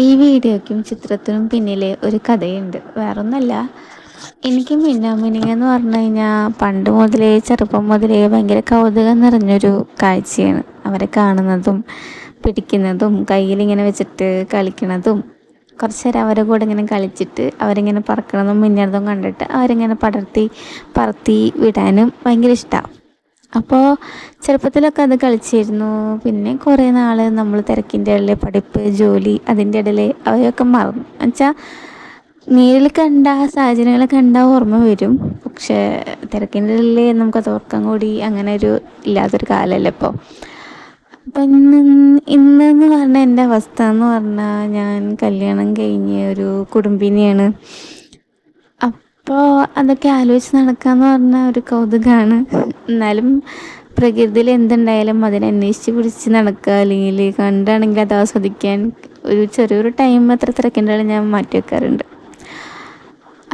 ഈ വീഡിയോയ്ക്കും ചിത്രത്തിനും പിന്നിലെ ഒരു കഥയുണ്ട്. വേറൊന്നല്ല, എനിക്ക് മിന്നാമിനുങ്ങ് എന്ന് പറഞ്ഞു കഴിഞ്ഞാൽ പണ്ട് മുതലേ ചെറുപ്പം മുതലേ ഭയങ്കര കൗതുകം നിറഞ്ഞൊരു കാഴ്ചയാണ്. അവരെ കാണുന്നതും പിടിക്കുന്നതും കയ്യിലിങ്ങനെ വെച്ചിട്ട് കളിക്കുന്നതും കുറച്ച് നേരം അവരുടെ കൂടെ ഇങ്ങനെ കളിച്ചിട്ട് അവരിങ്ങനെ പറക്കണതും മിന്നണതും കണ്ടിട്ട് അവരിങ്ങനെ പറത്തി വിടാനും ഭയങ്കര ഇഷ്ടമാണ്. അപ്പോൾ ചെറുപ്പത്തിലൊക്കെ അത് കളിച്ചിരുന്നു. പിന്നെ കുറേ നാൾ നമ്മൾ തിരക്കിൻ്റെ ഇടയിൽ പഠിപ്പ് ജോലി അതിൻ്റെ ഇടയിൽ അവയൊക്കെ മറന്നു എന്നുവെച്ചാൽ നേരിൽ കണ്ട സാഹചര്യങ്ങളെ കണ്ട ഓർമ്മ വരും. പക്ഷേ തിരക്കിൻ്റെ ഇടയിൽ നമുക്കത് ഓർക്കാൻ കൂടി അങ്ങനെ ഒരു ഇല്ലാത്തൊരു കാലമല്ല ഇപ്പോൾ. അപ്പം ഇന്നെന്ന് പറഞ്ഞാൽ എൻ്റെ അവസ്ഥ എന്ന് പറഞ്ഞാൽ ഞാൻ കല്യാണം കഴിഞ്ഞ ഒരു കുടുംബിനിയാണ്. അപ്പോൾ അതൊക്കെ ആലോചിച്ച് നടക്കാമെന്ന് പറഞ്ഞാൽ ഒരു കൗതുകമാണ്. എന്നാലും പ്രകൃതിയിൽ എന്തുണ്ടായാലും അതിനെ അന്വേഷിച്ച് പിടിച്ച് നടക്കുക, അല്ലെങ്കിൽ കണ്ടാണെങ്കിൽ അത് ആസ്വദിക്കാൻ ഒരു ചെറിയൊരു ടൈം അത്ര തിരക്കേണ്ടതാണ് ഞാൻ മാറ്റി വെക്കാറുണ്ട്.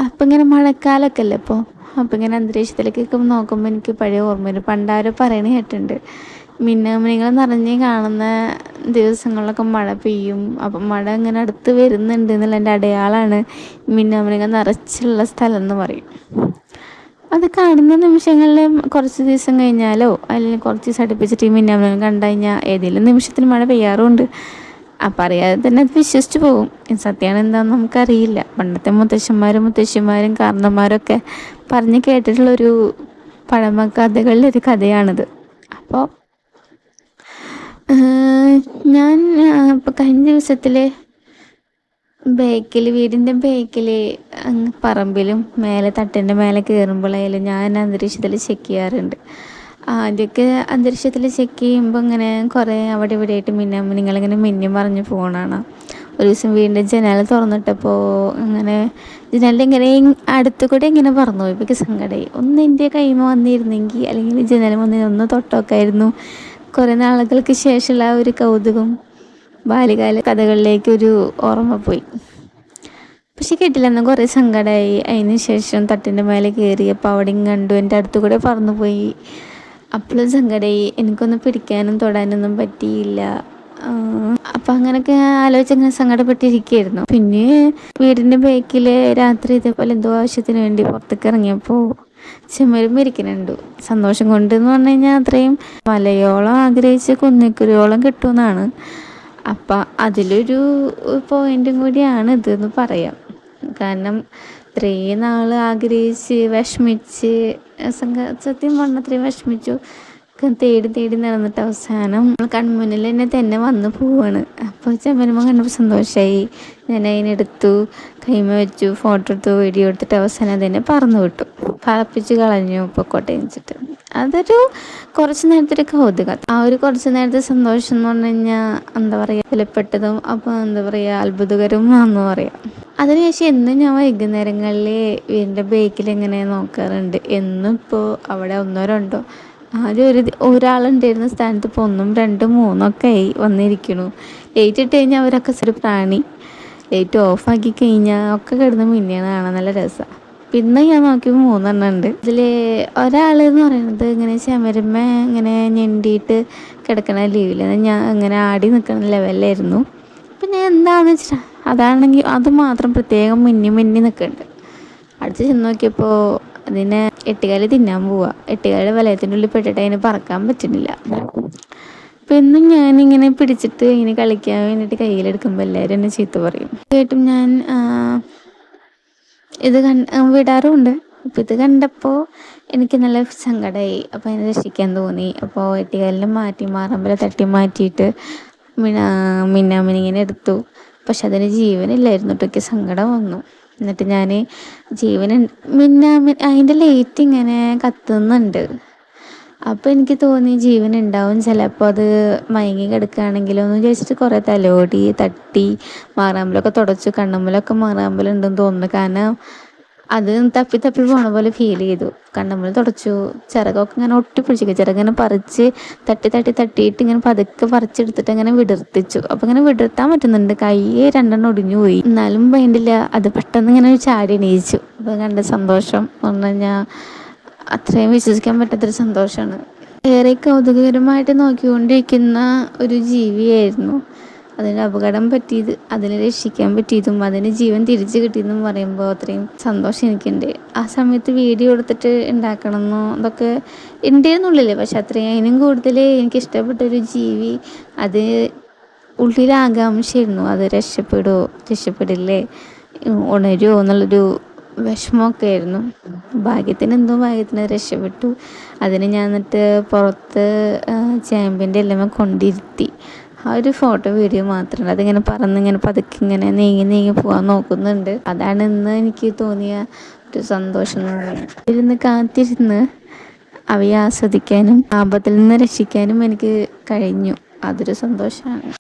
അപ്പം ഇങ്ങനെ മഴക്കാലമൊക്കെ അല്ലേ ഇപ്പോൾ. അപ്പം ഇങ്ങനെ അന്തരീക്ഷത്തിലേക്കൊക്കെ നോക്കുമ്പോൾ എനിക്ക് പഴയ ഓർമ്മ വരും. പണ്ടാരോ പറയണ കേട്ടിട്ടുണ്ട്, മിന്നാമിനിങ്ങൾ നിറഞ്ഞ് കാണുന്ന ദിവസങ്ങളിലൊക്കെ മഴ പെയ്യും. അപ്പം മഴ ഇങ്ങനെ അടുത്ത് വരുന്നുണ്ട് എന്നുള്ളതിൻ്റെ അടയാളമാണ് മിന്നാമിനിങ്ങൾ നിറച്ചുള്ള സ്ഥലം എന്ന് പറയും. അത് കാണുന്ന നിമിഷങ്ങളിൽ കുറച്ച് ദിവസം കഴിഞ്ഞാലോ അല്ലെങ്കിൽ കുറച്ച് ദിവസം അടുപ്പിച്ചിട്ട് ഈ മിന്നാമിനിങ്ങൾ കണ്ടു കഴിഞ്ഞാൽ ഏതെങ്കിലും നിമിഷത്തിൽ മഴ പെയ്യാറുമുണ്ട്. അപ്പം അറിയാതെ തന്നെ അത് വിശ്വസിച്ച് പോകും. സത്യമാണ് എന്താണെന്ന് നമുക്കറിയില്ല. പണ്ടത്തെ മുത്തശ്ശിമാരും കാരണന്മാരൊക്കെ പറഞ്ഞ് കേട്ടിട്ടുള്ളൊരു പഴമക്കഥകളിലൊരു കഥയാണിത്. അപ്പോൾ ഞാൻ ഇപ്പോൾ കഴിഞ്ഞ ദിവസത്തിൽ വീടിൻ്റെ ബേക്കിൽ പറമ്പിലും മേലെ തട്ടിൻ്റെ മേലെ കയറുമ്പോഴായാലും ഞാൻ അന്തരീക്ഷത്തിൽ ചെക്ക് ചെയ്യാറുണ്ട്. ആദ്യമൊക്കെ അന്തരീക്ഷത്തിൽ ചെക്ക് ചെയ്യുമ്പോൾ ഇങ്ങനെ കുറേ അവിടെ ഇവിടെ ആയിട്ട് നിങ്ങളിങ്ങനെ മിന്നി മറിഞ്ഞ് പോകണതാണ്. ഒരു ദിവസം വീടിൻ്റെ ജനാല തുറന്നിട്ടപ്പോൾ അങ്ങനെ ജനാലിൻ്റെ ഇങ്ങനെ അടുത്തു കൂടെ ഇങ്ങനെ പറന്നു പോയി. ഇപ്പോൾ സങ്കടമായി. ഒന്ന് എൻ്റെ കൈമ വന്നിരുന്നെങ്കിൽ, അല്ലെങ്കിൽ ജനാല ഒന്ന് തൊട്ടൊക്കെയായിരുന്നു. കുറേ നാളുകൾക്ക് ശേഷമുള്ള ആ ഒരു കൗതുകം ബാല്യകാല കഥകളിലേക്കൊരു ഓർമ്മ പോയി. പക്ഷെ കേട്ടില്ലെന്ന് കുറേ സങ്കടമായി. അതിന് ശേഷം തട്ടിൻ്റെ മേലെ കയറിയപ്പോൾ അവിടെയും കണ്ടു, എൻ്റെ അടുത്തു കൂടെ പറന്നു പോയി. അപ്പോഴും സങ്കടമായി. എനിക്കൊന്നും പിടിക്കാനും തൊടാനൊന്നും പറ്റിയില്ല. അപ്പം അങ്ങനെയൊക്കെ ആലോചിച്ചങ്ങനെ സങ്കടപ്പെട്ടിരിക്കുകയായിരുന്നു. പിന്നെ വീടിൻ്റെ ബേക്കിൽ രാത്രി ഇതേപോലെ എന്തോ ആവശ്യത്തിന് വേണ്ടി പുറത്തേക്ക് ഇറങ്ങിയപ്പോൾ ചെമ്മരും ഇരിക്കുന്നുണ്ട്. സന്തോഷം കൊണ്ട് എന്ന് പറഞ്ഞു കഴിഞ്ഞാൽ അത്രയും മലയോളം ആഗ്രഹിച്ച് കുന്നിക്കുരുവോളം കിട്ടുമെന്നാണ്. അപ്പം അതിലൊരു പോയിൻറ്റും കൂടിയാണ് ഇതെന്ന് പറയാം. കാരണം ഇത്രയും നാൾ ആഗ്രഹിച്ച് വിഷമിച്ച് സത്യം പറഞ്ഞാൽ അത്രയും വിഷമിച്ചു തേടി നടന്നിട്ട് അവസാനം കൺമുന്നിൽ തന്നെ വന്ന് പോവാണ്. അപ്പോൾ ചെമ്മരുമ കണ്ടപ്പോൾ സന്തോഷമായി. ഞാൻ അതിനെടുത്തു, കൈമ വെച്ചു, ഫോട്ടോ എടുത്തു, വീഡിയോ എടുത്തിട്ട് അവസാനം അതിനെ പറന്നു വിട്ടു, പറപ്പിച്ച് കളഞ്ഞു പൊക്കോട്ടെ വെച്ചിട്ട്. അതൊരു കുറച്ച് നേരത്തെ ഒരു കൗതുകം. ആ ഒരു കുറച്ച് നേരത്തെ സന്തോഷം എന്ന് പറഞ്ഞു കഴിഞ്ഞാൽ എന്താ പറയുക, വിലപ്പെട്ടതും അപ്പോൾ എന്താ പറയുക അത്ഭുതകരമാണെന്ന് പറയാം. അതിനുശേഷം എന്നും ഞാൻ വൈകുന്നേരങ്ങളിൽ വീടിൻ്റെ ബേക്കിൽ എങ്ങനെ നോക്കാറുണ്ട്. എന്നും ഇപ്പോൾ അവിടെ ഒന്നോ രണ്ടോ ആദ്യം ഒരാളുണ്ടായിരുന്ന സ്ഥാനത്ത് ഇപ്പോൾ 1, 2, 3 ആയി വന്നിരിക്കണു. ലൈറ്റ് ഇട്ട് കഴിഞ്ഞാൽ അവരൊക്കെ ഒരു പ്രാണി. ലൈറ്റ് ഓഫാക്കി കഴിഞ്ഞാൽ ഒക്കെ കിടന്ന് മിന്നിയാണ് കാണാൻ നല്ല രസമാണ്. പിന്നെ ഞാൻ നോക്കിയപ്പോൾ 3 ഉണ്ട്. ഇതിൽ ഒരാളെന്ന് പറയുന്നത് ഇങ്ങനെ ചെമരുമ്മ ഇങ്ങനെ ഞെണ്ടിയിട്ട് കിടക്കണ ലീവിൽ ഞാൻ ഇങ്ങനെ ആടി നിൽക്കുന്ന ലെവലിലായിരുന്നു. അപ്പം ഞാൻ എന്താണെന്ന് വെച്ചിട്ടാ അതാണെങ്കിൽ അത് മാത്രം പ്രത്യേകം മിന്നി നിൽക്കുന്നുണ്ട്. അടുത്ത് ചെന്ന് നോക്കിയപ്പോൾ അതിനെ എട്ടുകാലി തിന്നാൻ പോവുക. എട്ടുകാലിയുടെ വലയത്തിൻ്റെ ഉള്ളിൽ പെട്ടിട്ട് അതിന് പറക്കാൻ പറ്റുന്നില്ല. പിന്നെ ഞാനിങ്ങനെ പിടിച്ചിട്ട് ഇങ്ങനെ കളിക്കാൻ വേണ്ടിയിട്ട് കയ്യിലെടുക്കുമ്പോൾ എല്ലാവരും എന്നെ ചീത്ത പറയും. കേട്ടും ഞാൻ ഇത് വിടാറുമുണ്ട്. അപ്പോൾ ഇത് കണ്ടപ്പോൾ എനിക്ക് നല്ല സങ്കടമായി. അപ്പോൾ അതിനെ രക്ഷിക്കാൻ തോന്നി. അപ്പോൾ എട്ടുകാലിനെ മാറാമ്പല തട്ടി മാറ്റിയിട്ട് മിന്നാമിനിങ്ങനെ എടുത്തു. പക്ഷെ അതിന് ജീവനില്ലായിരുന്നു. എനിക്ക് സങ്കടം വന്നു. എന്നിട്ട് ഞാൻ അതിൻ്റെ ലൈറ്റ് ഇങ്ങനെ കത്തുന്നുണ്ട്. അപ്പോൾ എനിക്ക് തോന്നി ജീവനുണ്ടാവും ചിലപ്പോൾ, അത് മയങ്ങി കിടക്കുകയാണെങ്കിലോ എന്ന് വിചാരിച്ചിട്ട് കുറേ തലോടി തട്ടി മാറാമ്പലൊക്കെ തുടച്ചു. കണ്ണമ്പലൊക്കെ മാറാമ്പലുണ്ടെന്ന് തോന്നുന്നു. കാരണം അത് തപ്പി പോണ പോലെ ഫീൽ ചെയ്തു. കണ്ണമ്പൽ തുടച്ചു. ചിറകൊക്കെ ഇങ്ങനെ ഒട്ടിപ്പിടിച്ചിരിക്കുക. ചിറകിങ്ങനെ പറിച്ച് തട്ടിയിട്ട് ഇങ്ങനെ പതുക്കെ പറിച്ചെടുത്തിട്ട് അങ്ങനെ വിടർത്തിച്ചു. അപ്പോൾ ഇങ്ങനെ വിടർത്താൻ പറ്റുന്നുണ്ട്. കൈ 2 ഒടിഞ്ഞു പോയി. എന്നാലും വേണ്ടില്ല, അത് പെട്ടെന്ന് ഇങ്ങനെ ചാടി എണീച്ചു. അപ്പോൾ കണ്ട സന്തോഷം പറഞ്ഞു കഴിഞ്ഞാൽ അത്രയും വിശ്വസിക്കാൻ പറ്റാത്തൊരു സന്തോഷമാണ്. ഏറെ കൗതുകകരമായിട്ട് നോക്കിക്കൊണ്ടിരിക്കുന്ന ഒരു ജീവിയായിരുന്നു. അതിന് അപകടം പറ്റിയത്, അതിനെ രക്ഷിക്കാൻ പറ്റിയതും അതിന് ജീവൻ തിരിച്ചു കിട്ടിയെന്നും പറയുമ്പോൾ അത്രയും സന്തോഷം എനിക്കുണ്ട്. ആ സമയത്ത് വീഡിയോ എടുത്തിട്ട് ഉണ്ടാക്കണമെന്നോ അതൊക്കെ ഉണ്ടെന്നുള്ളിൽ, പക്ഷെ അത്രയും അതിനും കൂടുതൽ എനിക്കിഷ്ടപ്പെട്ടൊരു ജീവി, അത് ഉള്ളിൽ ആകാംക്ഷയായിരുന്നു. അത് രക്ഷപ്പെടുമോ രക്ഷപ്പെടില്ലേ, ഉണരുമോ എന്നുള്ളൊരു വിഷമമൊക്കെ ആയിരുന്നു. ഭാഗ്യത്തിന് രക്ഷപ്പെട്ടു. അതിന് ഞാൻ എന്നിട്ട് പുറത്ത് ചേമ്പിൻ്റെ എല്ലാം കൊണ്ടിരുത്തി. ആ ഒരു ഫോട്ടോ വീഡിയോ മാത്രമല്ല, അതിങ്ങനെ പറന്നിങ്ങനെ പതുക്കെ ഇങ്ങനെ നീങ്ങി നീങ്ങി പോകാൻ നോക്കുന്നുണ്ട്. അതാണ് ഇന്ന് എനിക്ക് തോന്നിയ ഒരു സന്തോഷം എന്ന് പറയുന്നത്. ഇരുന്ന് കാത്തിരുന്ന് അവയെ ആസ്വദിക്കാനും ആപത്തിൽ നിന്ന് രക്ഷിക്കാനും എനിക്ക് കഴിഞ്ഞു. അതൊരു സന്തോഷമാണ്.